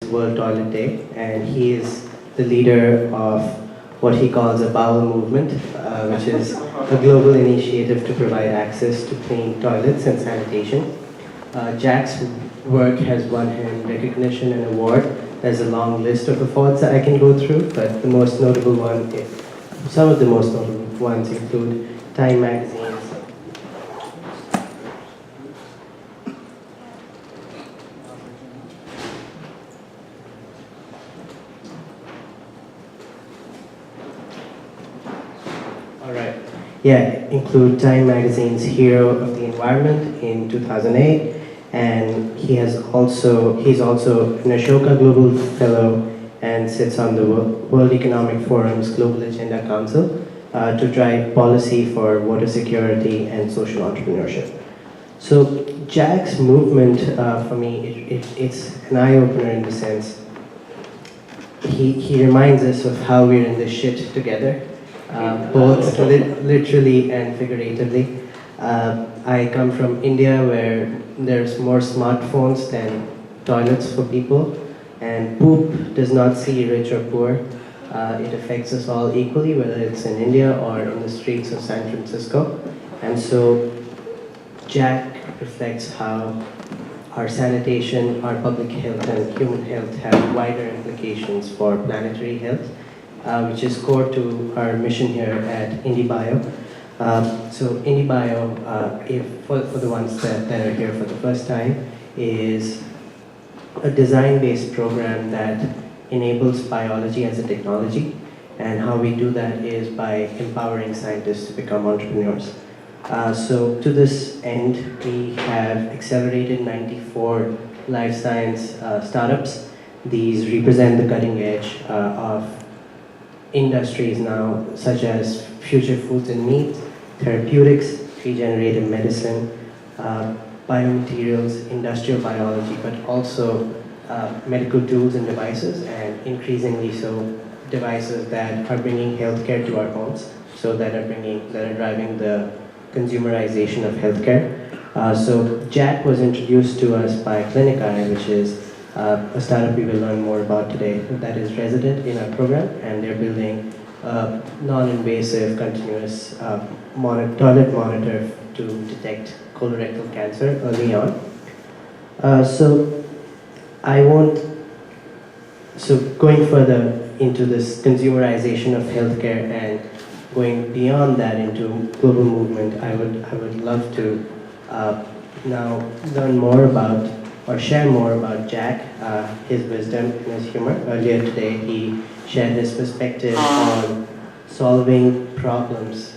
World Toilet Day, and he is the leader of what he calls a bowel movement, which is a global initiative to provide access to clean toilets and sanitation. Jack's work has won him recognition and award. There's a long list of awards that I can go through, but the most notable one, some of the most notable ones include Time Magazine's include Time Magazine's Hero of the Environment in 2008, and he's also an Ashoka Global Fellow and sits on the World Economic Forum's Global Agenda Council to drive policy for water security and social entrepreneurship. So Jack's movement, for me, it's an eye-opener in the sense he reminds us of how we're in this shit together. Both literally and figuratively. I come from India where there's more smartphones than toilets for people, and poop does not see rich or poor. It affects us all equally, whether it's in India or in the streets of San Francisco. And so Jack reflects how our sanitation, our public health, and human health have wider implications for planetary health, which is core to our mission here at IndieBio. So IndieBio, for the ones that are here for the first time, is a design-based program that enables biology as a technology. And how we do that is by empowering scientists to become entrepreneurs. So to this end, we have accelerated 94 life science startups. These represent the cutting edge of industries now, such as future foods and meat, therapeutics, regenerative medicine, biomaterials, industrial biology, but also medical tools and devices, and increasingly so devices that are bringing healthcare to our homes, so that are driving the consumerization of healthcare. So Jack was introduced to us by Clinici, which is a startup we will learn more about today that is resident in our program, and they're building a non-invasive continuous toilet monitor to detect colorectal cancer early on. So going further into this consumerization of healthcare and going beyond that into global movement, I would love to now learn more about or share more about Jack, his wisdom and his humor. Earlier today, he shared his perspective on solving problems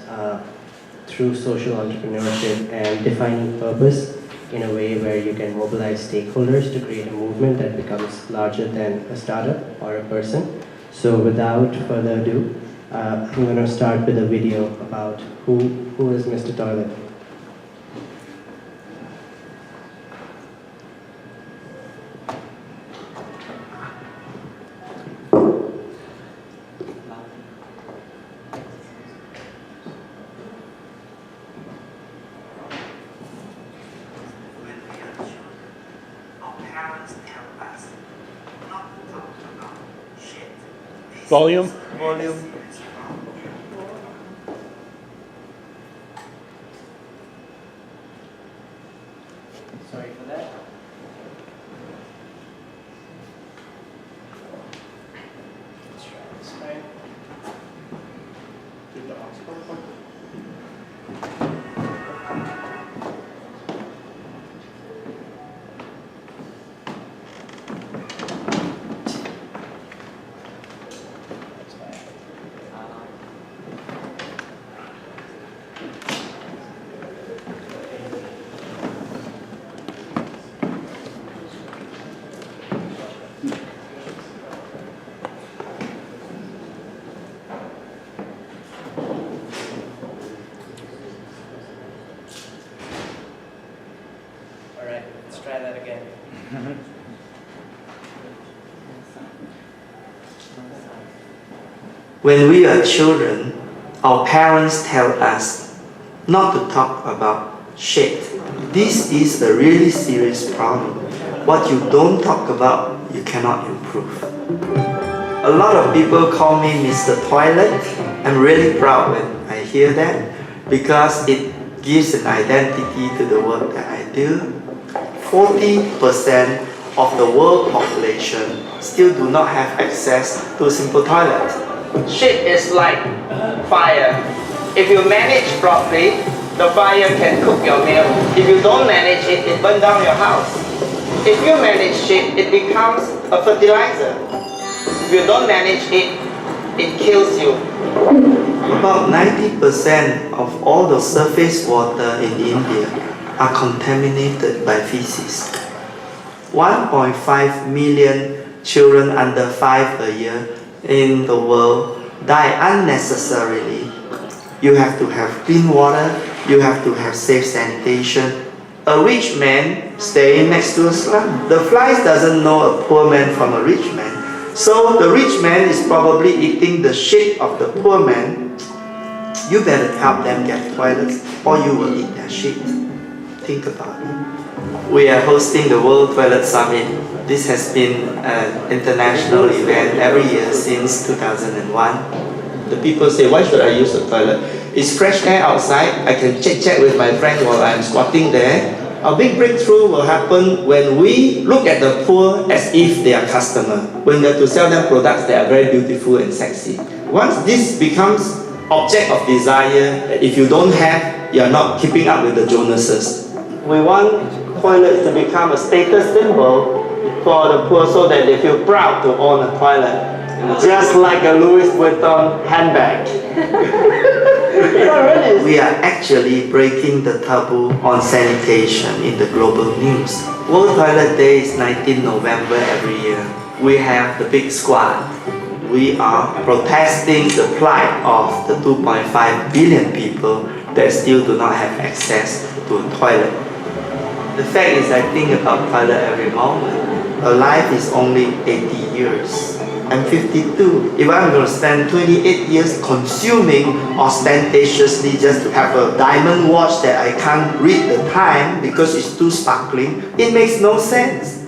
through social entrepreneurship and defining purpose in a way where you can mobilize stakeholders to create a movement that becomes larger than a startup or a person. So without further ado, I'm going to start with a video about who is Mr. Toilet. Volume? Sorry for that. Let's try this time. Try that again. When we are children, our parents tell us not to talk about shit. This is a really serious problem. What you don't talk about you cannot improve. A lot of people call me Mr. Toilet. I'm really proud when I hear that because it gives an identity to the work that I do. 40% of the world population still do not have access to a simple toilet. Shit is like fire. If you manage properly, the fire can cook your meal. If you don't manage it, it burns down your house. If you manage shit, it becomes a fertilizer. If you don't manage it, it kills you. About 90% of all the surface water in India are contaminated by feces. 1.5 million children under 5 a year in the world die unnecessarily. You have to have clean water, you have to have safe sanitation. A rich man staying next to a slum. The flies doesn't know a poor man from a rich man. So the rich man is probably eating the shit of the poor man. You better help them get toilets or you will eat their shit. Think about it. We are hosting the World Toilet Summit. This has been an international event every year since 2001. The people say, why should I use the toilet? It's fresh air outside. I can chit-chat with my friend while I'm squatting there. Our big breakthrough will happen when we look at the poor as if they are customers. When we have to sell them products that are very beautiful and sexy. Once this becomes object of desire, if you don't have, you are not keeping up with the Jonases. We want toilets to become a status symbol for the poor so that they feel proud to own a toilet. Just like a Louis Vuitton handbag. We are actually breaking the taboo on sanitation in the global news. World Toilet Day is 19 November every year. We have the big squad. We are protesting the plight of the 2.5 billion people that still do not have access to a toilet. The fact is, I think about toilet every moment. A life is only 80 years. I'm 52. If I'm going to spend 28 years consuming ostentatiously just to have a diamond watch that I can't read the time because it's too sparkling, it makes no sense.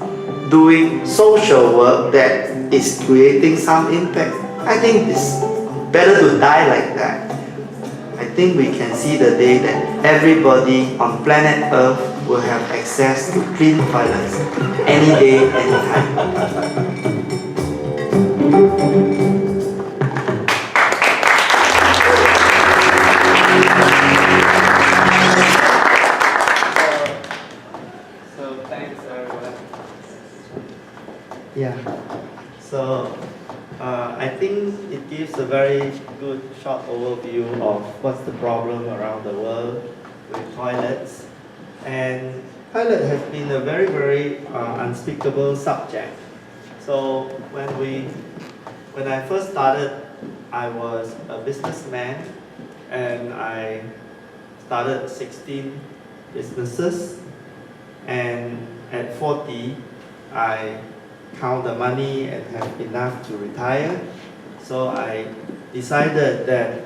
Doing social work that is creating some impact, I think it's better to die like that. I think we can see the day that everybody on planet Earth will have access to clean toilets any day, anytime. So thanks everyone. Yeah. So I think it gives a very good short overview of what's the problem around the world with toilets. And toilet has been a very, very unspeakable subject. So when I first started, I was a businessman and I started 16 businesses. And at 40, I count the money and have enough to retire. So I decided that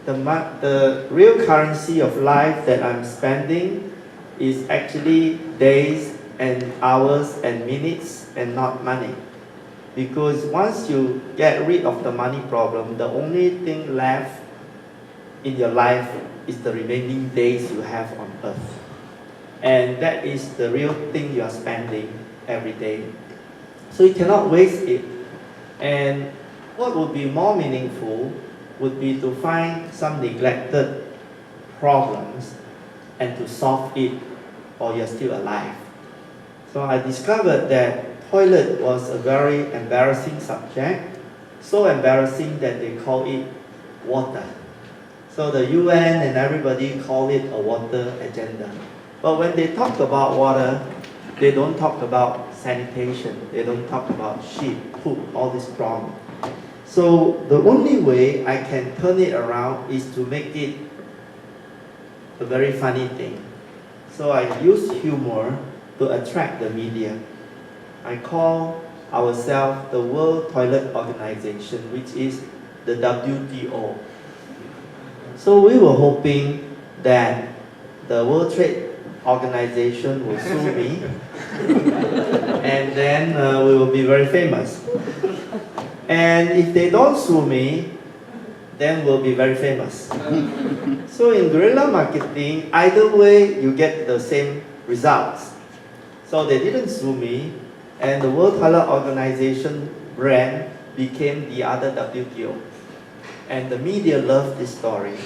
the real currency of life that I'm spending is actually days and hours and minutes and not money. Because once you get rid of the money problem, the only thing left in your life is the remaining days you have on earth. And that is the real thing you are spending every day. So you cannot waste it. And what would be more meaningful would be to find some neglected problems and to solve it while you're still alive. So I discovered that toilet was a very embarrassing subject, so embarrassing that they call it water. So the UN and everybody call it a water agenda. But when they talk about water, they don't talk about sanitation, they don't talk about shit, poop, all this problem. So the only way I can turn it around is to make it a very funny thing. So I use humor to attract the media. I call ourselves the World Toilet Organization, which is the WTO. So we were hoping that the World Trade Organization will sue me and then we will be very famous. And if they don't sue me, then we'll be very famous. So in guerrilla marketing, either way, you get the same results. So they didn't sue me, and the World Toilet Organization brand became the other WTO. And the media loved this story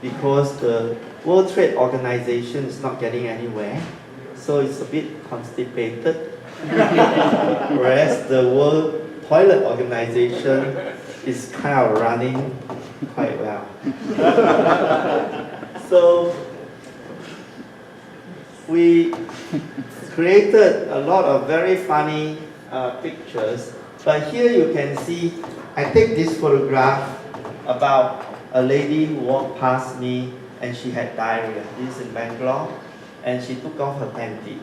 because the World Trade Organization is not getting anywhere, so it's a bit constipated. Whereas the World Toilet Organization is kind of running quite well. So we created a lot of very funny pictures, but here you can see, I take this photograph about a lady who walked past me and she had diarrhea. This is in Bangalore, and she took off her panty.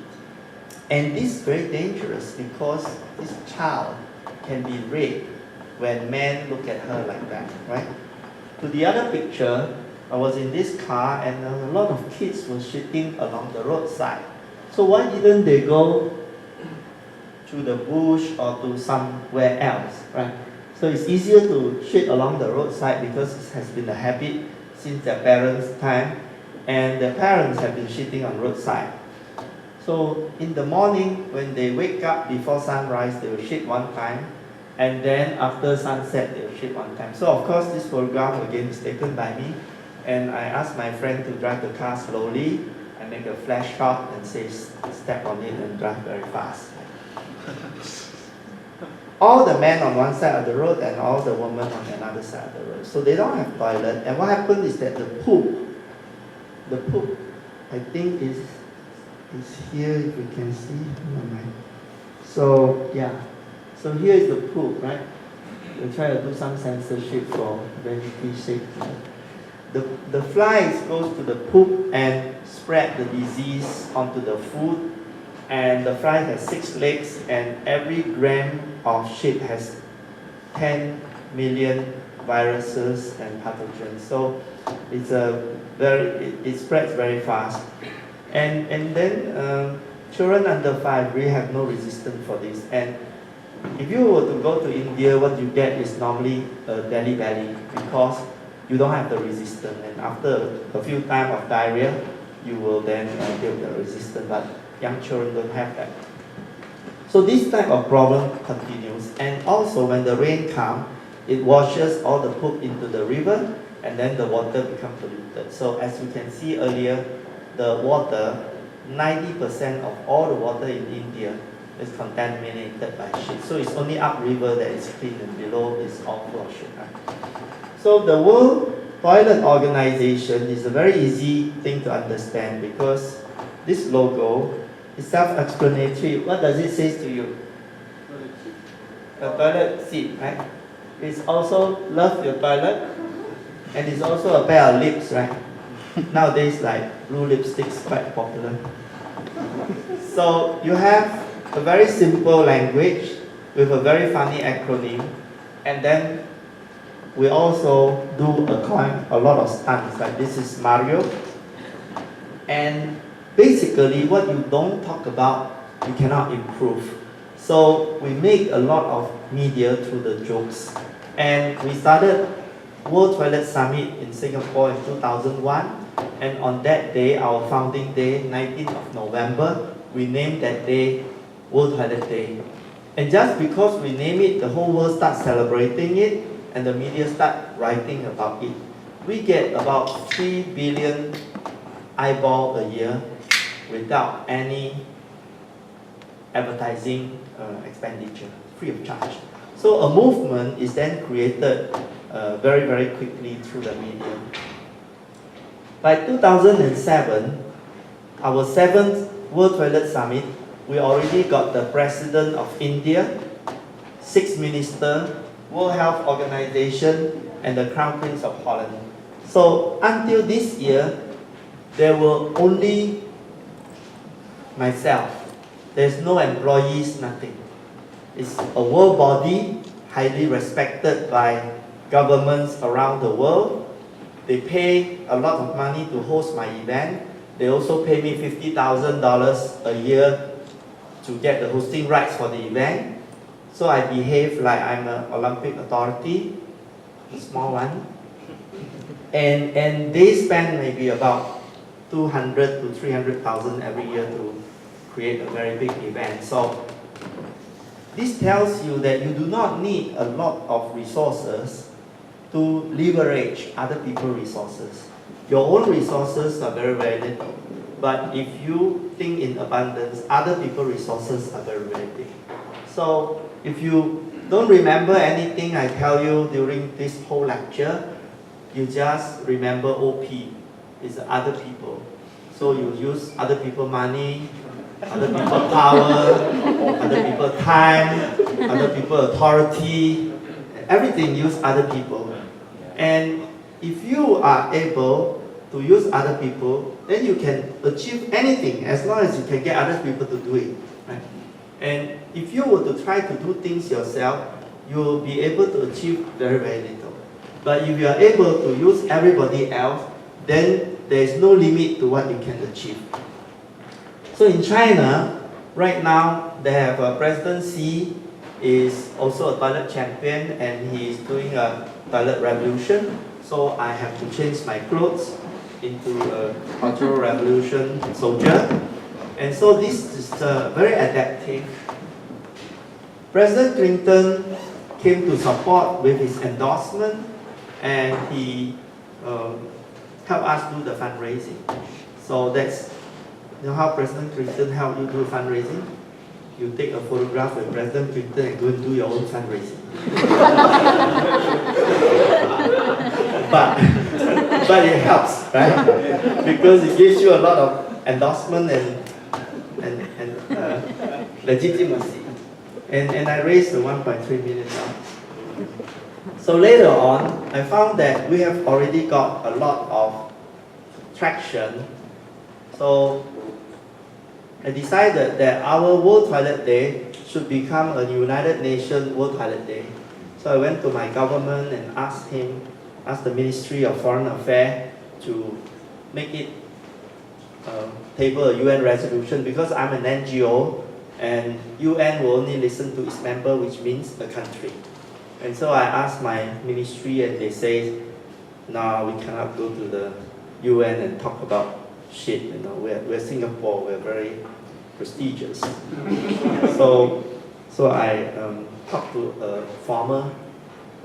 And this is very dangerous because this child can be raped when men look at her like that, right? To the other picture, I was in this car and a lot of kids were shitting along the roadside. So why didn't they go to the bush or to somewhere else, right? So it's easier to shit along the roadside because it has been a habit since their parents' time, and their parents have been shitting on roadside. So in the morning, when they wake up before sunrise, they will shit one time, and then after sunset, they will shit one time. So of course, this photograph again is taken by me, and I asked my friend to drive the car slowly. I make a flash shot and say, step on it and drive very fast. All the men on one side of the road and all the women on another side of the road. So they don't have toilet. And what happened is that the poop, I think is here, if you can see. So yeah, so here is the poop, right? We'll try to do some censorship for very safety. The flies goes to the poop and spread the disease onto the food. And the fly has 6 legs, and every gram of shit has 10 million viruses and pathogens. So it's it spreads very fast. And then children under 5 really have no resistance for this. And if you were to go to India, what you get is normally a belly belly because you don't have the resistance. And after a few times of diarrhea, you will then build the resistance. But young children don't have that. So this type of problem continues. And also when the rain comes, it washes all the poop into the river, and then the water becomes polluted. So as you can see earlier, the water, 90% of all the water in India is contaminated by shit. So it's only upriver that is clean, and below is all full of shit. Right? So the World Toilet Organization is a very easy thing to understand because this logo is self-explanatory. What does it say to you? A toilet seat, right? It's also love your toilet, and it's also a pair of lips, right? Nowadays, like blue lipsticks quite popular. So you have a very simple language with a very funny acronym, and then we also do a lot of stunts. Like this is Mario, and basically what you don't talk about, you cannot improve. So we make a lot of media through the jokes, and we started World Toilet Summit in Singapore in 2001. And on that day, our founding day, 19th of November, we named that day World Toilet Day. And just because we name it, the whole world starts celebrating it, and the media start writing about it. We get about 3 billion eyeball a year without any advertising expenditure, free of charge. So a movement is then created very, very quickly through the media. By 2007, our 7th World Toilet Summit, we already got the President of India, 6 ministers, World Health Organization, and the Crown Prince of Holland. So until this year, there were only myself. There's no employees, nothing. It's a world body, highly respected by governments around the world. They pay a lot of money to host my event. They also pay me $50,000 a year to get the hosting rights for the event. So I behave like I'm an Olympic authority, a small one. And they spend maybe about 200 to 300,000 every year to create a very big event. So this tells you that you do not need a lot of resources to leverage other people's resources. Your own resources are very, very little. But if you think in abundance, other people's resources are very, very big. So if you don't remember anything I tell you during this whole lecture, you just remember OP, is other people. So you use other people's money, other people's power, other people's time, other people's authority, everything use other people. And if you are able to use other people, then you can achieve anything as long as you can get other people to do it. Right? And if you were to try to do things yourself, you will be able to achieve very, very little. But if you are able to use everybody else, then there is no limit to what you can achieve. So in China, right now, they have President Xi is also a toilet champion, and he is doing a toilet revolution. So I have to change my clothes into a cultural revolution soldier. And so this is very adaptive. President Clinton came to support with his endorsement, and he helped us do the fundraising. So that's how President Clinton helped you do fundraising. You take a photograph with President Clinton and go and do your own fundraising. but it helps, right? Because it gives you a lot of endorsement and legitimacy. And I raised the 1.3 million dollars. So later on, I found that we have already got a lot of traction. So I decided that our World Toilet Day should become a United Nations World Toilet Day. So I went to my government and asked the Ministry of Foreign Affairs to make it table a UN resolution, because I'm an NGO and UN will only listen to its member, which means a country. And so I asked my ministry, and they say, no, we cannot go to the UN and talk about shit. You know, we're Singapore, we're very prestigious. so I talked to a former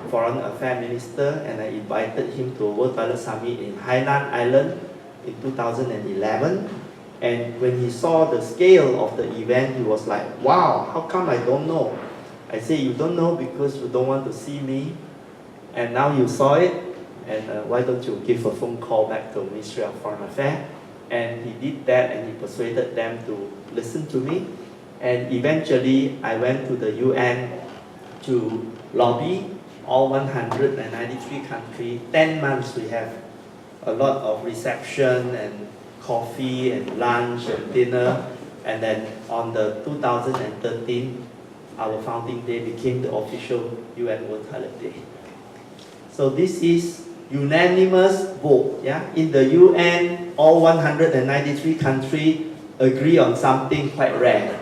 foreign affairs minister, and I invited him to a World Toilet Summit in Hainan Island in 2011. And when he saw the scale of the event, he was like, wow, how come I don't know? I say, you don't know because you don't want to see me, and now you saw it, and why don't you give a phone call back to the Ministry of Foreign Affairs? And he did that, and he persuaded them to listen to me. And eventually, I went to the UN to lobby all 193 countries. 10 months we have a lot of reception and coffee and lunch and dinner. And then on the 2013, our founding day became the official UN World Toilet Day. So this is unanimous vote. Yeah? In the UN, all 193 countries agree on something quite rare.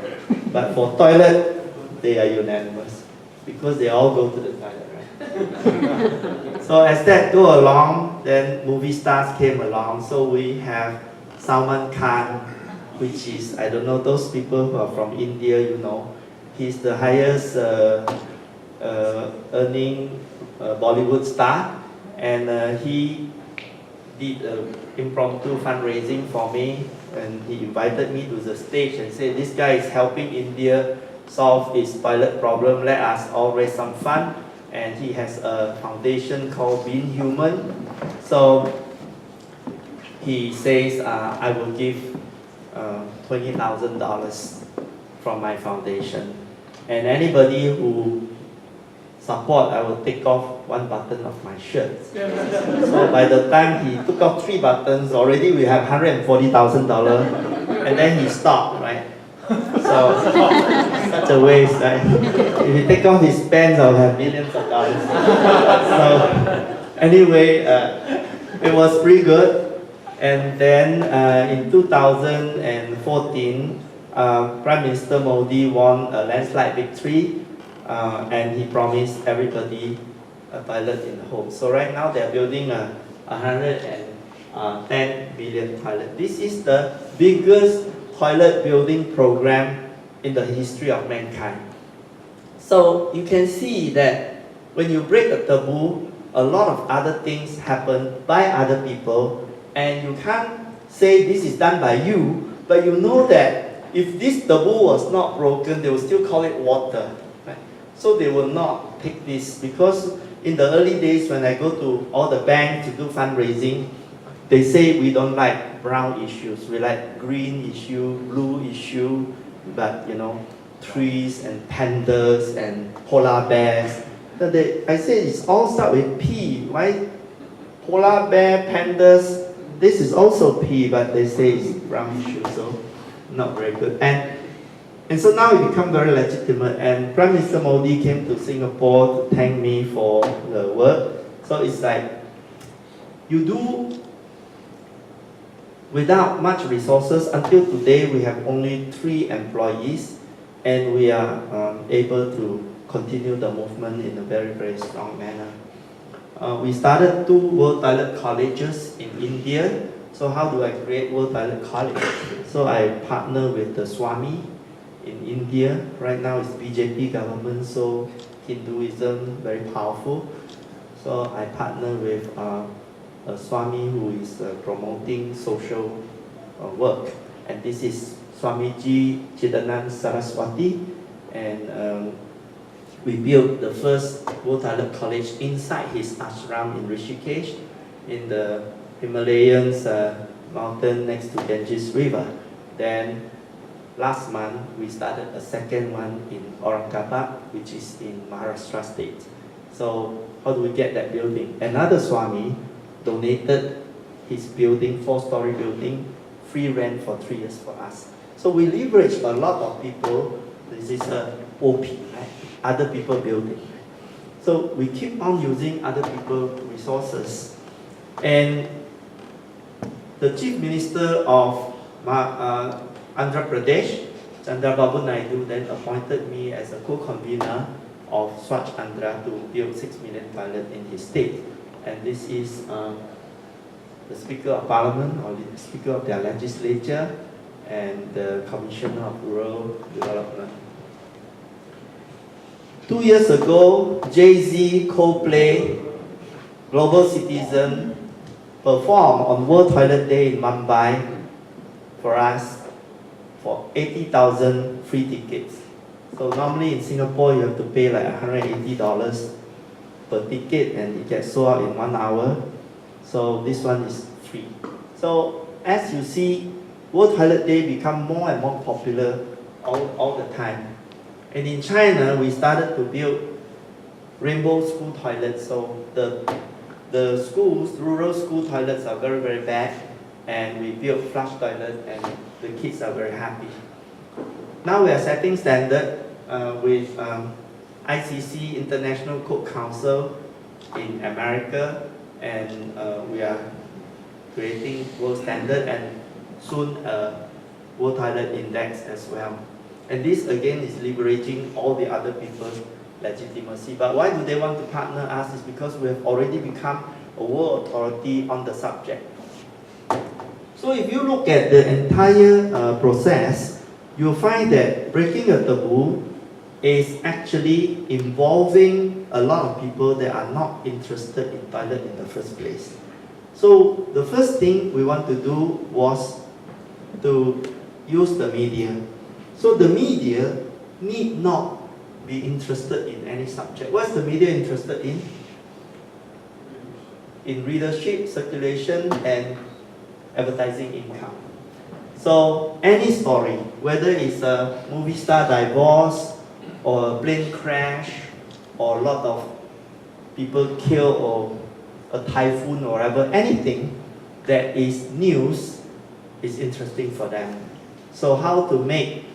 But for toilet, they are unanimous because they all go to the toilet, right? So as that go along, then movie stars came along. So we have Salman Khan, which is, I don't know, those people who are from India, you know, he's the highest earning Bollywood star, and he did impromptu fundraising for me, and he invited me to the stage and said, this guy is helping India solve its toilet problem, let us all raise some fund. And he has a foundation called Being Human. So he says, I will give $20,000 from my foundation. And anybody who support, I will take off one button of my shirt. So by the time he took off 3 buttons, already we have $140,000. And then he stopped, right? So, such a waste, right? If he take off his pants, I'll have millions of dollars. So, anyway, it was pretty good. And then in 2014, Prime Minister Modi won a landslide victory, and he promised everybody a toilet in the home. So right now they're building a 110 billion toilet. This is the biggest toilet building program in the history of mankind. So you can see that when you break a taboo, a lot of other things happen by other people, and you can't say this is done by you, but you know that if this taboo was not broken, they will still call it water. Right? So they will not take this, because in the early days when I go to all the banks to do fundraising, they say we don't like brown issues, we like green issue, blue issue, but you know, trees and pandas and polar bears. So I say it's all start with P. Why polar bear, pandas? This is also P, but they say it's brown issue, so not very good. And so now it become very legitimate. And Prime Minister Modi came to Singapore to thank me for the work. So it's like you do without much resources. Until today, we have only 3 employees, and we are able to continue the movement in a very, very strong manner. We started 2 World Toilet Colleges in India. So how do I create World Toilet College? So I partner with the Swami in India. Right now it's BJP government, so Hinduism very powerful. So I partner with a Swami who is promoting social work. And this is Swamiji Chidanand Saraswati. And we built the first World Toilet College inside his ashram in Rishikesh, in the Himalayas mountain next to Ganges River. Then last month we started a second one in Aurangabad, which is in Maharashtra state. So how do we get that building? Another Swami donated his building, 4-story building, free rent for 3 years for us. So we leverage a lot of people. This is a OP, right? Other people building. So we keep on using other people's resources. And the Chief Minister of Andhra Pradesh, Chandrababu Naidu, then appointed me as a co-convener of Swachh Andhra to build 6 million toilets in his state. And this is the Speaker of Parliament, or the Speaker of their legislature, and the Commissioner of Rural Development. 2 years ago, Jay-Z, Coldplay, Global Citizen performed on World Toilet Day in Mumbai for us for 80,000 free tickets. So normally in Singapore, you have to pay like $180 per ticket, and it gets sold out in 1 hour. So this one is free. So as you see, World Toilet Day become more and more popular all the time. And in China, we started to build rainbow school toilets. So the schools, rural school toilets are very, very bad. And we built flush toilets, and the kids are very happy. Now we are setting standard with ICC, International Code Council in America. And we are creating world standard, and soon a World Toilet Index as well. And this again is leveraging all the other people's legitimacy. But why do they want to partner us? Is because we have already become a world authority on the subject. So if you look at the entire process, you'll find that breaking a taboo is actually involving a lot of people that are not interested in toilet in the first place. So the first thing we want to do was to use the media. So the media need not be interested in any subject. What's the media interested in? In readership, circulation, and advertising income. So any story, whether it's a movie star divorce, or a plane crash, or a lot of people killed, or a typhoon, or whatever, anything that is news is interesting for them. So how to make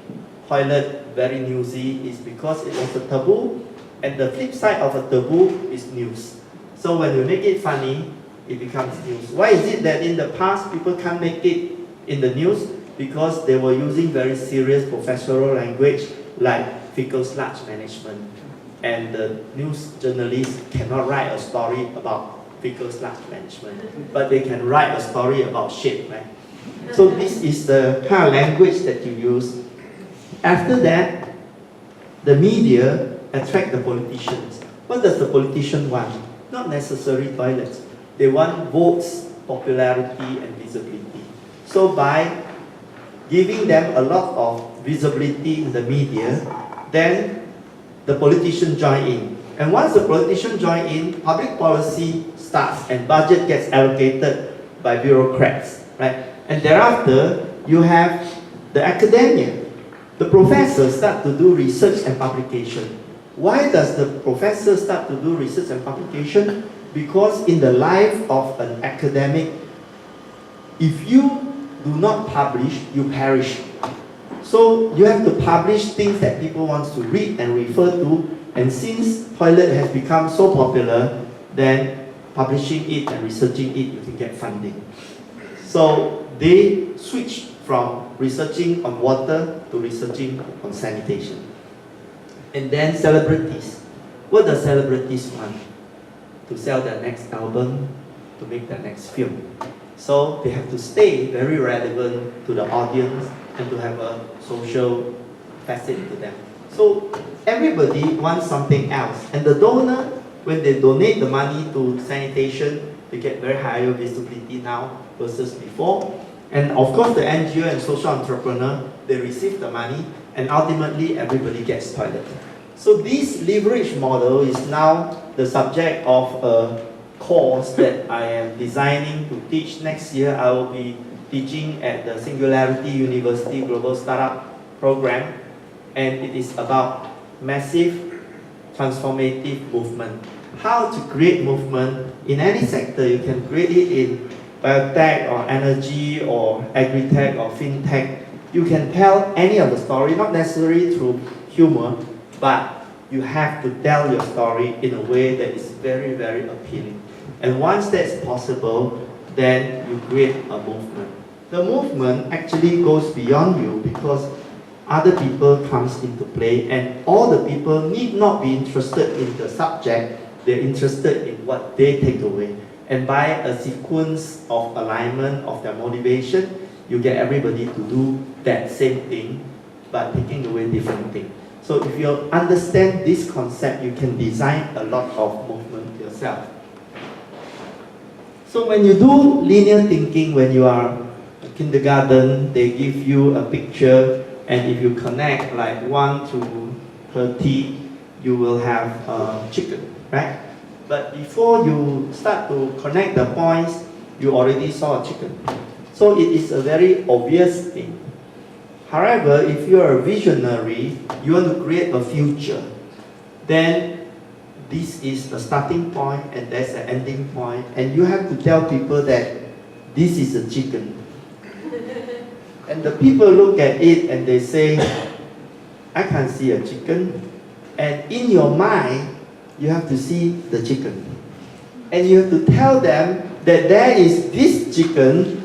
toilet very newsy is because it was a taboo, and the flip side of a taboo is news. So when you make it funny, it becomes news. Why is it that in the past people can't make it in the news? because they were using very serious professional language like fecal sludge management. And the news journalists cannot write a story about fecal sludge management, but they can write a story about shit, right? So this is the kind of language that you use. After that, the media attract the politicians. What does the politician want? Not necessarily toilets. They want votes, popularity, and visibility. So by giving them a lot of visibility in the media, then the politician join in. And once the politician join in, public policy starts and budget gets allocated by bureaucrats, right? And thereafter, you have the academia. The professors start to do research and publication. Why does the professor start to do research and publication? Because in the life of an academic, if you do not publish, you perish. So you have to publish things that people want to read and refer to, and since toilet has become so popular, then publishing it and researching it, you can get funding. So they switch from researching on water to researching on sanitation. And then celebrities. What does celebrities want? To sell their next album, to make their next film. So they have to stay very relevant to the audience and to have a social facet to them. So everybody wants something else. And the donor, when they donate the money to sanitation, they get very higher visibility now versus before. And of course the NGO and social entrepreneur, they receive the money and ultimately everybody gets toilet. So this leverage model is now the subject of a course that I am designing to teach. Next year I will be teaching at the Singularity University Global Startup Program, and it is about massive transformative movement. How to create movement in any sector. You can create it in biotech or energy or agri-tech or fintech. You can tell any of the story, not necessarily through humor, but you have to tell your story in a way that is very, very appealing. And once that's possible, then you create a movement. The movement actually goes beyond you because other people comes into play, and all the people need not be interested in the subject, they're interested in what they take away. And by a sequence of alignment of their motivation, you get everybody to do that same thing, but taking away different things. So if you understand this concept, you can design a lot of movement yourself. So when you do linear thinking, when you are in kindergarten, they give you a picture, and if you connect like 1 to 30, you will have a chicken, right? But before you start to connect the points, you already saw a chicken. So it is a very obvious thing. However, if you are a visionary, you want to create a future, then this is the starting point and that's the ending point, and you have to tell people that this is a chicken. And the people look at it and they say, I can't see a chicken. And in your mind, you have to see the chicken. And you have to tell them that there is this chicken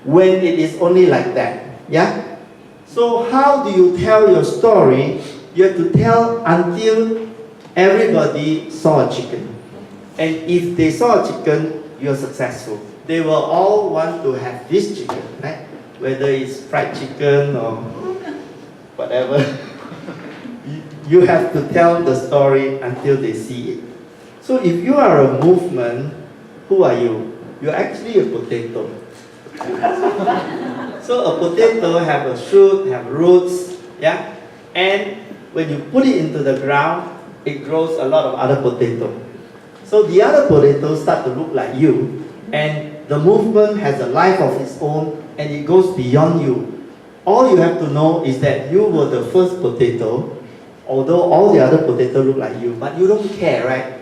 when it is only like that. Yeah? So how do you tell your story? You have to tell until everybody saw a chicken. And if they saw a chicken, you're successful. They will all want to have this chicken, right? Whether it's fried chicken or whatever. You have to tell the story until they see it. So if you are a movement, who are you? You're actually a potato. So a potato have a shoot, have roots, yeah? And when you put it into the ground, it grows a lot of other potatoes. So the other potatoes start to look like you, and the movement has a life of its own, and it goes beyond you. All you have to know is that you were the first potato, although all the other potatoes look like you, but you don't care, right?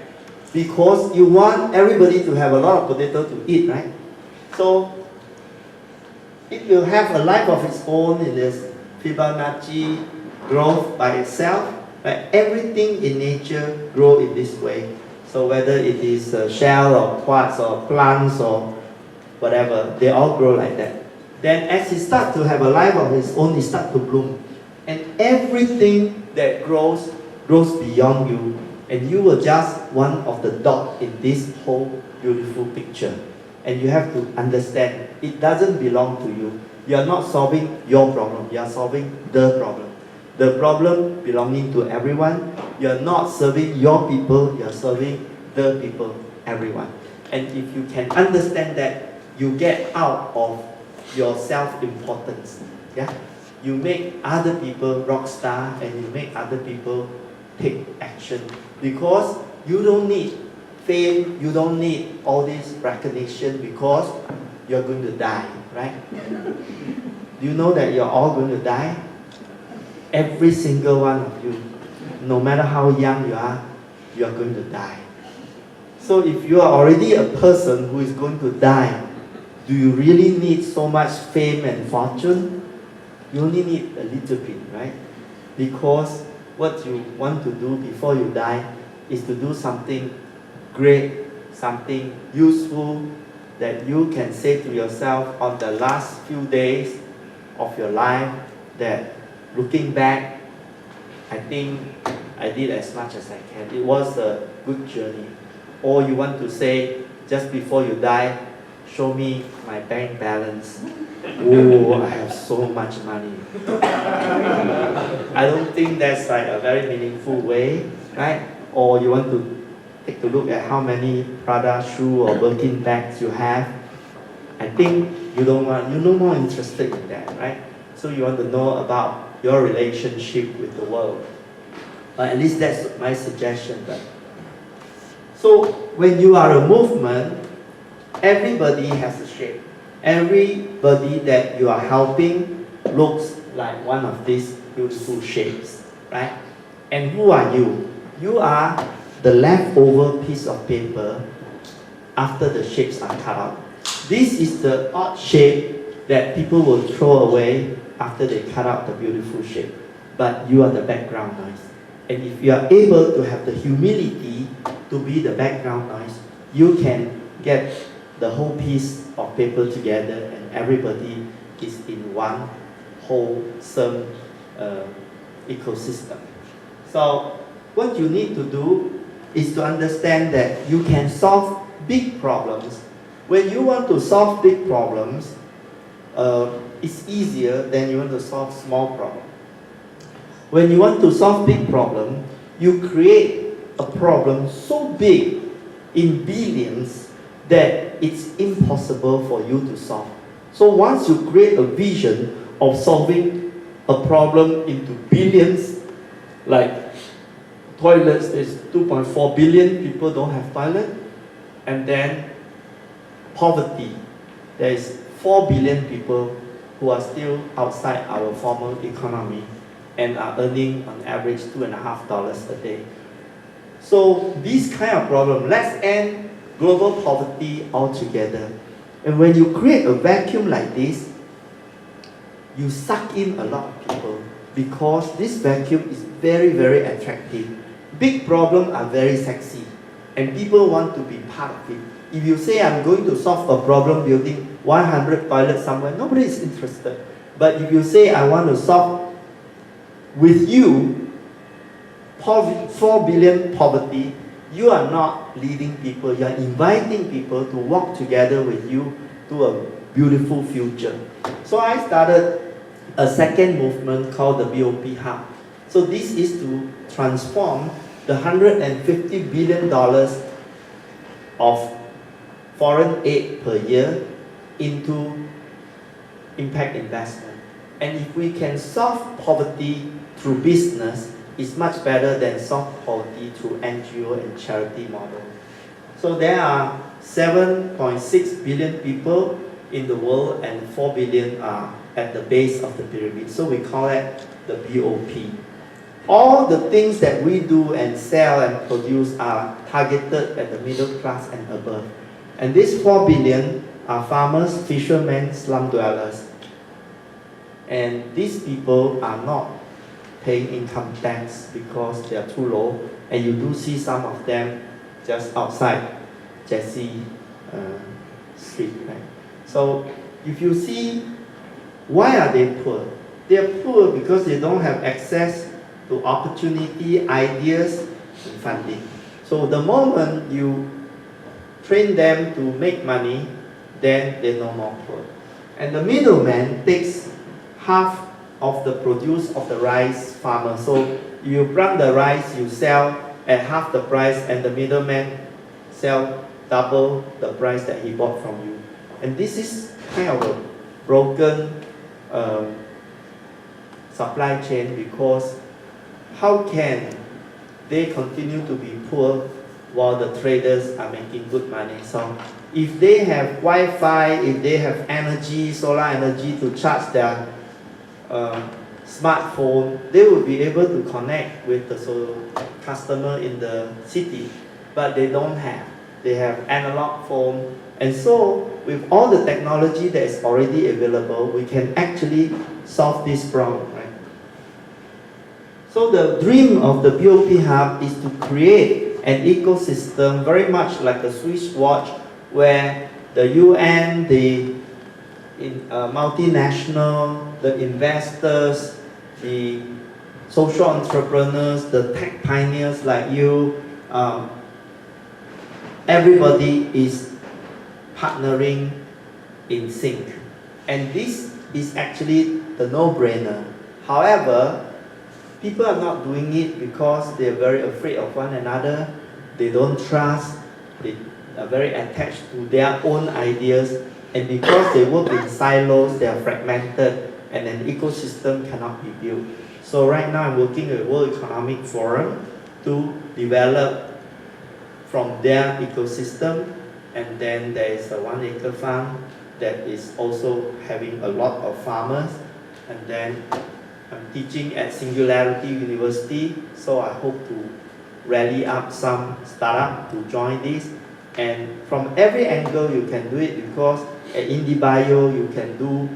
Because you want everybody to have a lot of potato to eat, right? So it will have a life of its own in this Fibonacci growth by itself. Right? Everything in nature grows in this way. So whether it is a shell or quartz or plants or whatever, they all grow like that. Then as he starts to have a life of his own, he starts to bloom. And everything that grows beyond you. And you were just one of the dots in this whole beautiful picture. And you have to understand, it doesn't belong to you. You are not solving your problem, you are solving the problem. The problem belonging to everyone. You are not serving your people, you are serving the people, everyone. And if you can understand that, you get out of your self-importance. Yeah? You make other people rock star and you make other people take action. Because you don't need fame, you don't need all this recognition because you're going to die, right? Do you know that you're all going to die? Every single one of you, no matter how young you are going to die. So if you are already a person who is going to die, do you really need so much fame and fortune? You only need a little bit, right? Because what you want to do before you die is to do something great, something useful that you can say to yourself on the last few days of your life that looking back, I think I did as much as I can. It was a good journey. Or you want to say, just before you die, show me my bank balance. Oh, I have so much money. I don't think that's like a very meaningful way, right? Or you want to take a look at how many Prada shoe or Birkin bags you have. I think you're no more interested in that, right? So you want to know about your relationship with the world. At least that's my suggestion. Right? So when you are a movement, everybody has a shape. Everybody that you are helping looks like one of these beautiful shapes, right? And who are you? You are the leftover piece of paper after the shapes are cut out. This is the odd shape that people will throw away after they cut out the beautiful shape. But you are the background noise. And if you are able to have the humility to be the background noise, you can get the whole piece of paper together and everybody is in one wholesome ecosystem. So what you need to do is to understand that you can solve big problems. When you want to solve big problems, it's easier than you want to solve small problems. When you want to solve big problem, you create a problem so big in billions that it's impossible for you to solve. So once you create a vision of solving a problem into billions, like toilets, there's 2.4 billion people don't have toilet, and then poverty, there is 4 billion people who are still outside our formal economy and are earning on average $2.50 a day. So this kind of problem, let's end global poverty altogether. And when you create a vacuum like this, you suck in a lot of people because this vacuum is very, very attractive. Big problems are very sexy and people want to be part of it. If you say I'm going to solve a problem building 100 toilets somewhere, nobody is interested. But if you say I want to solve with you 4 billion poverty, you are not leading people, you are inviting people to walk together with you to a beautiful future. So I started a second movement called the BOP Hub. So this is to transform the $150 billion of foreign aid per year into impact investment. And if we can solve poverty through business, it's much better than solve poverty through NGO and charity model. So there are 7.6 billion people in the world and 4 billion are at the base of the pyramid. So we call it the BOP. All the things that we do and sell and produce are targeted at the middle class and above. And these 4 billion are farmers, fishermen, slum dwellers. And these people are not paying income tax because they are too low. And you do see some of them just outside Jesse Street. Right? So if you see Why are they poor? They are poor because they don't have access to opportunity, ideas, and funding. So the moment you train them to make money, then they're no more poor. And the middleman takes half of the produce of the rice farmer. So you plant the rice, you sell at half the price, and the middleman sell double the price that he bought from you. And this is kind of a broken supply chain, because how can they continue to be poor while the traders are making good money? So if they have Wi-Fi, if they have energy, solar energy to charge their smartphone, they will be able to connect with the customer in the city, but they don't have. They have analog phone, and so with all the technology that is already available, we can actually solve this problem, right? So the dream of the BOP Hub is to create an ecosystem very much like a Swiss watch, where the UN, the multinational, the investors, the social entrepreneurs, the tech pioneers like you, everybody is partnering in sync. And this is actually the no-brainer. However, people are not doing it because they're very afraid of one another, they don't trust, they are very attached to their own ideas, and because they work in silos, they are fragmented, and an ecosystem cannot be built. So right now I'm working with World Economic Forum to develop from their ecosystem, and then there is a 1 acre farm that is also having a lot of farmers, and then I'm teaching at Singularity University, so I hope to rally up some startup to join this. And from every angle you can do it, because at IndieBio you can do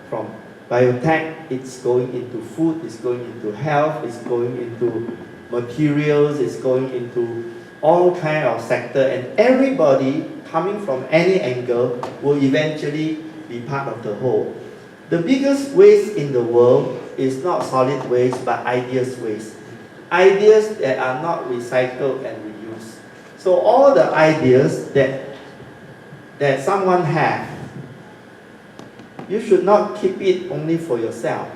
from biotech, it's going into food, it's going into health, it's going into materials, it's going into all kind of sector, and everybody coming from any angle will eventually be part of the whole. The biggest waste in the world is not solid waste, but ideas waste. Ideas that are not recycled and reused. So all the ideas that someone has, you should not keep it only for yourself.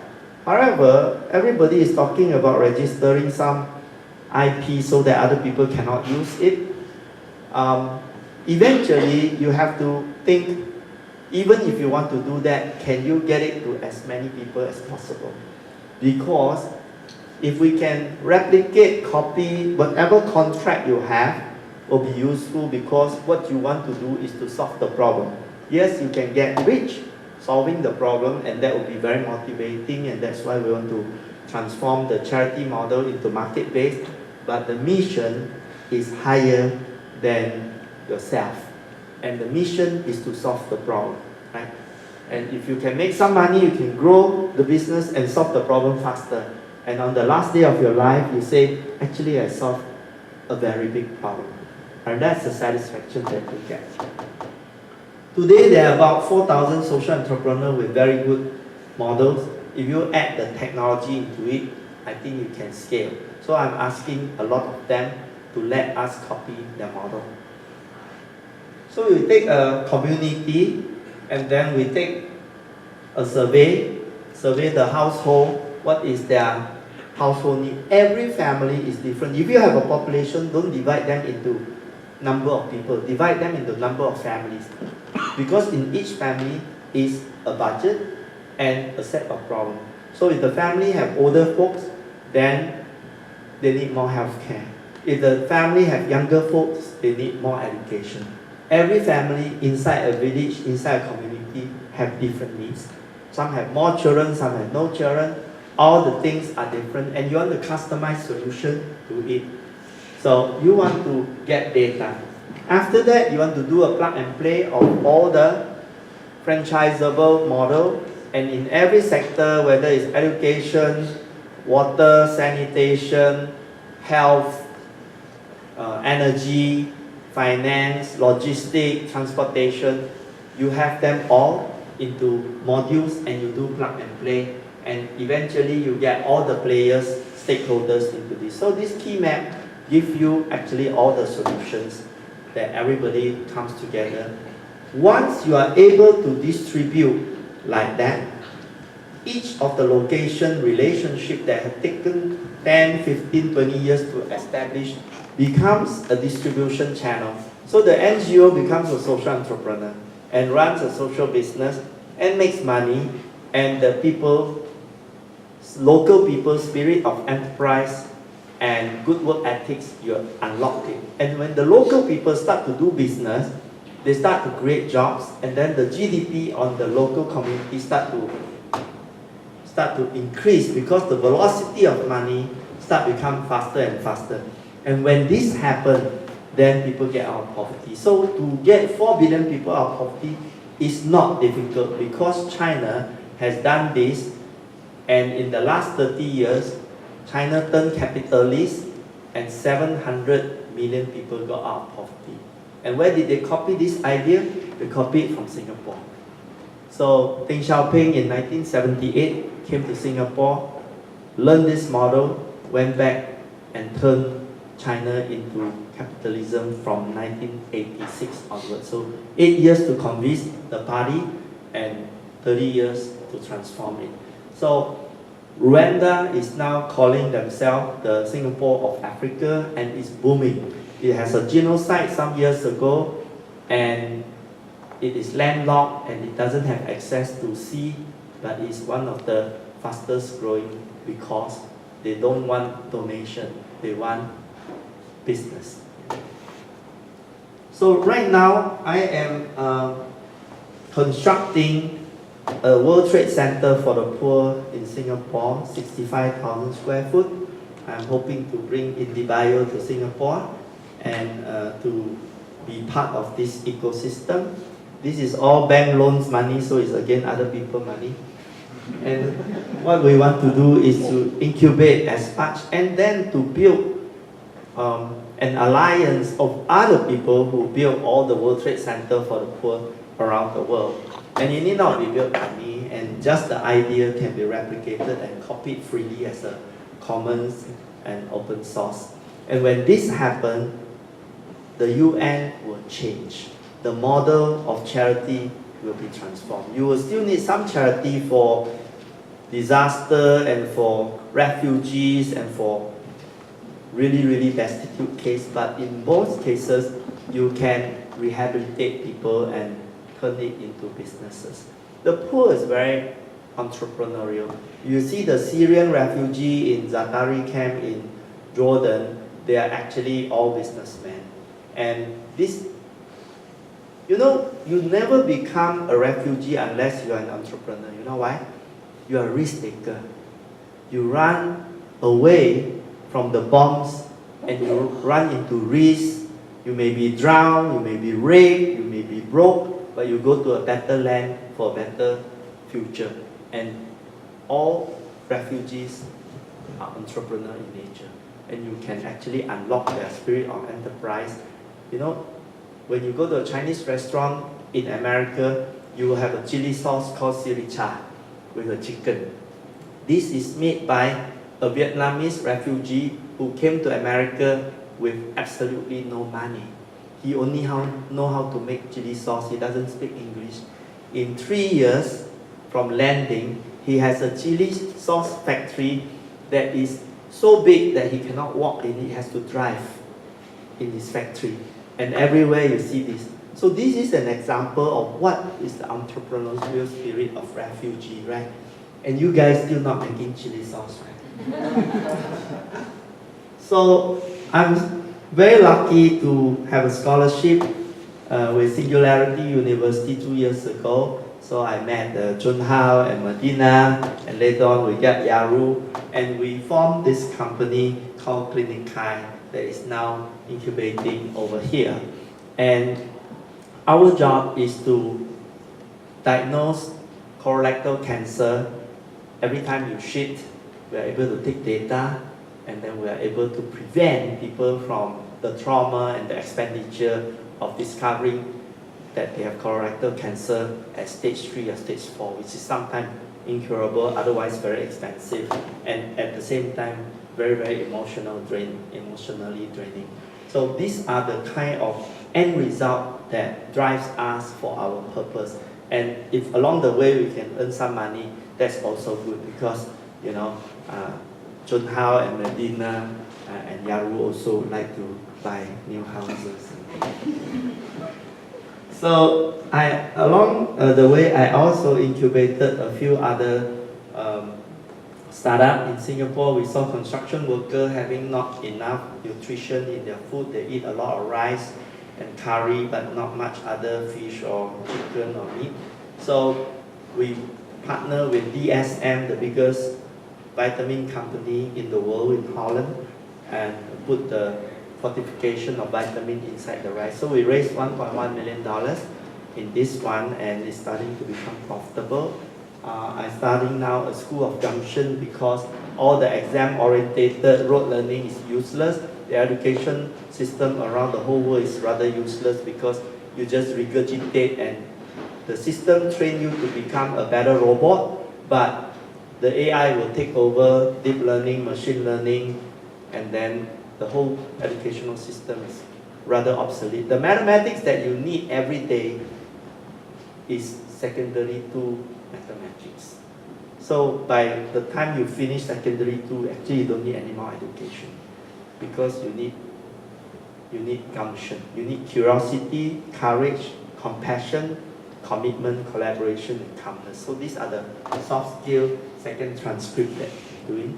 However, everybody is talking about registering some IP so that other people cannot use it. Eventually, you have to think, even if you want to do that, can you get it to as many people as possible? Because if we can replicate, copy, whatever contract you have will be useful, because what you want to do is to solve the problem. Yes, you can get rich solving the problem, and that will be very motivating, and that's why we want to transform the charity model into market-based, but the mission is higher than yourself. And the mission is to solve the problem, right? And if you can make some money, you can grow the business and solve the problem faster. And on the last day of your life, you say, actually I solved a very big problem. And that's the satisfaction that you get. Today, there are about 4,000 social entrepreneurs with very good models. If you add the technology into it, I think you can scale. So I'm asking a lot of them to let us copy their model. So we take a community, and then we take a survey the household, what is their household need. Every family is different. If you have a population, don't divide them into number of people, divide them into number of families. Because in each family is a budget and a set of problems. So if the family have older folks, then they need more health care. If the family have younger folks, they need more education. Every family inside a village, inside a community, have different needs. Some have more children, some have no children. All the things are different, and you want to customize solution to it. So you want to get data. After that, you want to do a plug and play of all the franchisable model, and in every sector, whether it's education, water, sanitation, health, energy, finance, logistics, transportation, you have them all, into modules and you do plug and play, and eventually you get all the players, stakeholders into this. So this key map gives you actually all the solutions that everybody comes together. Once you are able to distribute like that, each of the location relationship that have taken 10, 15, 20 years to establish becomes a distribution channel. So the NGO becomes a social entrepreneur and runs a social business and makes money, and the people, local people's spirit of enterprise and good work ethics, you unlock it. And when the local people start to do business, they start to create jobs, and then the GDP on the local community start to increase because the velocity of money start become faster and faster. And when this happens, then people get out of poverty. So to get 4 billion people out of poverty is not difficult because China has done this, and in the last 30 years, China turned capitalist and 700 million people got out of poverty. And where did they copy this idea? They copied it from Singapore. So Deng Xiaoping in 1978 came to Singapore, learned this model, went back and turned China into capitalism from 1986 onwards. So 8 years to convince the party and 30 years to transform it. So Rwanda is now calling themselves the Singapore of Africa, and it's booming. It has a genocide some years ago, and it is landlocked and it doesn't have access to sea, but it's one of the fastest growing because they don't want donation, they want business. So right now I am constructing a World Trade Center for the poor in Singapore, 65,000 square foot. I'm hoping to bring IndieBio to Singapore and to be part of this ecosystem. This is all bank loans money, so it's again other people's money. And what we want to do is to incubate as much and then to build an alliance of other people who build all the World Trade Center for the poor around the world. And it need not be built by me, and just the idea can be replicated and copied freely as a commons and open source. And when this happens, the UN will change. The model of charity will be transformed. You will still need some charity for disaster and for refugees and for really, really destitute case, but in most cases, you can rehabilitate people and turn it into businesses. The poor is very entrepreneurial. You see the Syrian refugee in Zaatari camp in Jordan, they are actually all businessmen. And this, you know, you never become a refugee unless you are an entrepreneur. You know why? You are a risk taker. You run away from the bombs and you run into risk. You may be drowned, you may be raped, you may be broke, but you go to a better land for a better future. And all refugees are entrepreneur in nature. And you can actually unlock their spirit of enterprise. You know, when you go to a Chinese restaurant in America, you will have a chili sauce called sriracha with a chicken. This is made by a Vietnamese refugee who came to America with absolutely no money. He only know how to make chili sauce. He doesn't speak English. In 3 years from landing, he has a chili sauce factory that is so big that he cannot walk in. He has to drive in his factory. And everywhere you see this. So this is an example of what is the entrepreneurial spirit of refugee, right? And you guys still not making chili sauce, right? So I'm very lucky to have a scholarship with Singularity University 2 years ago. So I met Chun Hao and Medina, and later on we got Yaru, and we formed this company called Clinic Kai that is now incubating over here. And our job is to diagnose colorectal cancer. Every time you shit, we are able to take data, and then we are able to prevent people from the trauma and the expenditure of discovering that they have colorectal cancer at stage 3 or stage 4, which is sometimes incurable, otherwise very expensive, and at the same time very, very emotionally draining. So these are the kind of end result that drives us for our purpose. And if along the way we can earn some money, that's also good, because you know, Chun Hao and Medina and Yaru also like to buy new houses. So along the way, I also incubated a few other startups in Singapore. We saw construction workers having not enough nutrition in their food. They eat a lot of rice and curry, but not much other fish or chicken or meat. So we partner with DSM, the biggest vitamin company in the world in Holland, and put the fortification of vitamin inside the rice. So we raised $1.1 million in this one, and it's starting to become profitable. I'm starting now a school of junction, because all the exam-oriented rote learning is useless. The education system around the whole world is rather useless, because you just regurgitate, and the system train you to become a better robot, but the AI will take over deep learning, machine learning, and then the whole educational system is rather obsolete. The mathematics that you need every day is secondary to mathematics. So by the time you finish secondary 2, actually you don't need any more education, because you need gumption, you need curiosity, courage, compassion, commitment, collaboration, and calmness. So these are the soft skill second transcript that we're doing.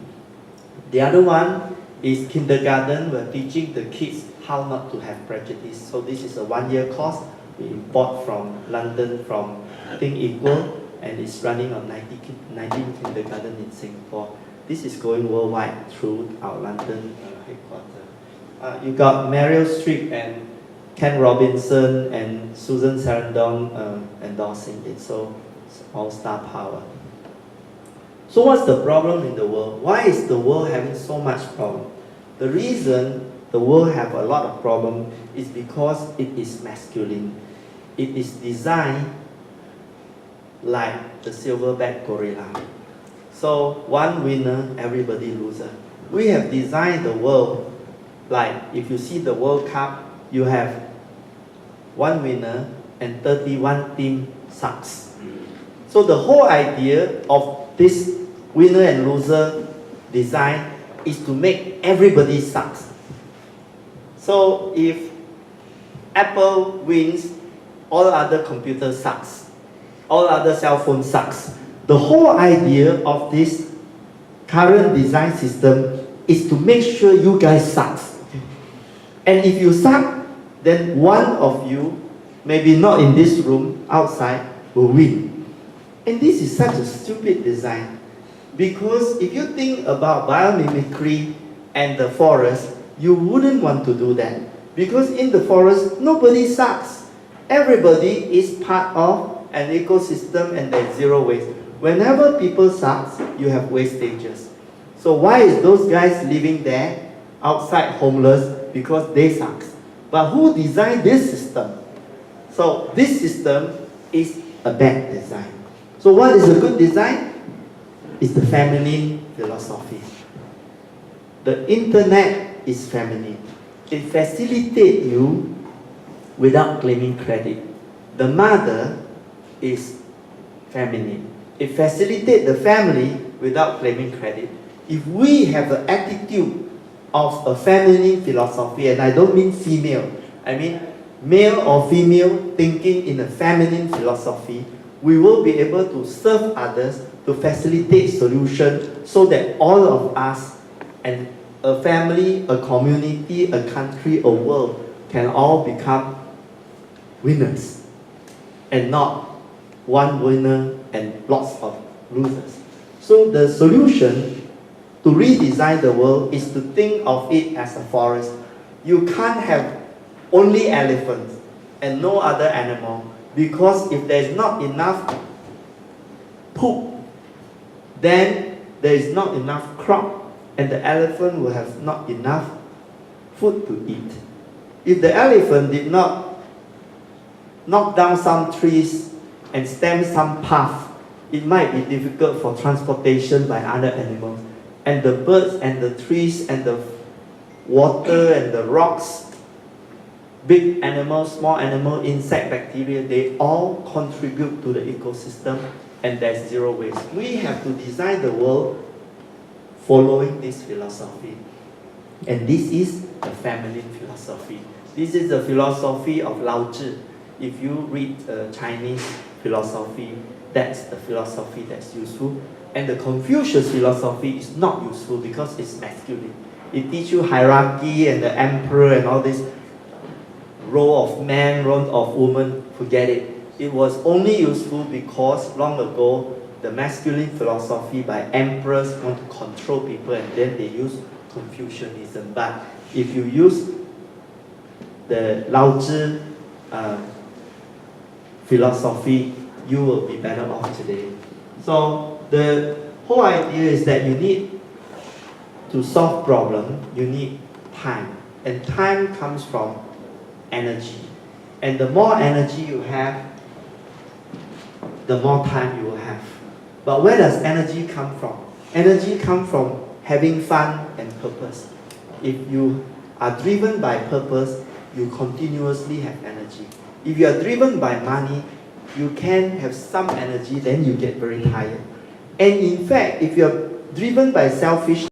The other one is kindergarten. We're teaching the kids how not to have prejudice. So this is a 1-year course we import from London, from Think Equal, and it's running on 19 kindergarten in Singapore. This is going worldwide through our London headquarters. You got Meryl Streep and Ken Robinson and Susan Sarandon endorsing it, so it's all star power. So what's the problem in the world? Why is the world having so much problem? The reason the world have a lot of problem is because it is masculine. It is designed like the silverback gorilla. So one winner, everybody loser. We have designed the world like, if you see the World Cup, you have one winner and 31 team sucks. So the whole idea of this winner and loser design is to make everybody sucks. So if Apple wins, all other computers sucks, all other cell phones sucks. The whole idea of this current design system is to make sure you guys sucks. And if you suck, then one of you, maybe not in this room, outside, will win. And this is such a stupid design, because if you think about biomimicry and the forest, you wouldn't want to do that, because in the forest, nobody sucks. Everybody is part of an ecosystem, and there's zero waste. Whenever people suck, you have wastages. So why is those guys living there outside homeless? Because they suck. But who designed this system? So this system is a bad design. So what is a good design? It's the feminine philosophy. The internet is feminine. It facilitates you without claiming credit. The mother is feminine. It facilitates the family without claiming credit. If we have an attitude of a feminine philosophy, and I don't mean female, I mean male or female thinking in a feminine philosophy, we will be able to serve others, to facilitate solutions, so that all of us, and a family, a community, a country, a world, can all become winners, and not one winner and lots of losers. So the solution to redesign the world is to think of it as a forest. You can't have only elephants and no other animal, because if there is not enough poop, then there is not enough crop, and the elephant will have not enough food to eat. If the elephant did not knock down some trees and stem some path, it might be difficult for transportation by other animals. And the birds and the trees and the water and the rocks, big animals, small animal, insect, bacteria, they all contribute to the ecosystem, and there's zero waste. We have to design the world following this philosophy. And this is the feminine philosophy. This is the philosophy of Lao Tzu. If you read Chinese philosophy, that's the philosophy that's useful. And the Confucius philosophy is not useful because it's masculine. It teaches you hierarchy and the emperor and all this role of man, role of woman. Forget it. It was only useful because long ago the masculine philosophy by emperors want to control people, and then they use Confucianism. But if you use the Lao Tzu philosophy, you will be better off today. So the whole idea is that you need to solve problem, you need time. And time comes from energy. And the more energy you have, the more time you will have. But where does energy come from? Energy comes from having fun and purpose. If you are driven by purpose, you continuously have energy. If you are driven by money, you can have some energy, then you get very tired. And in fact, if you are driven by selfish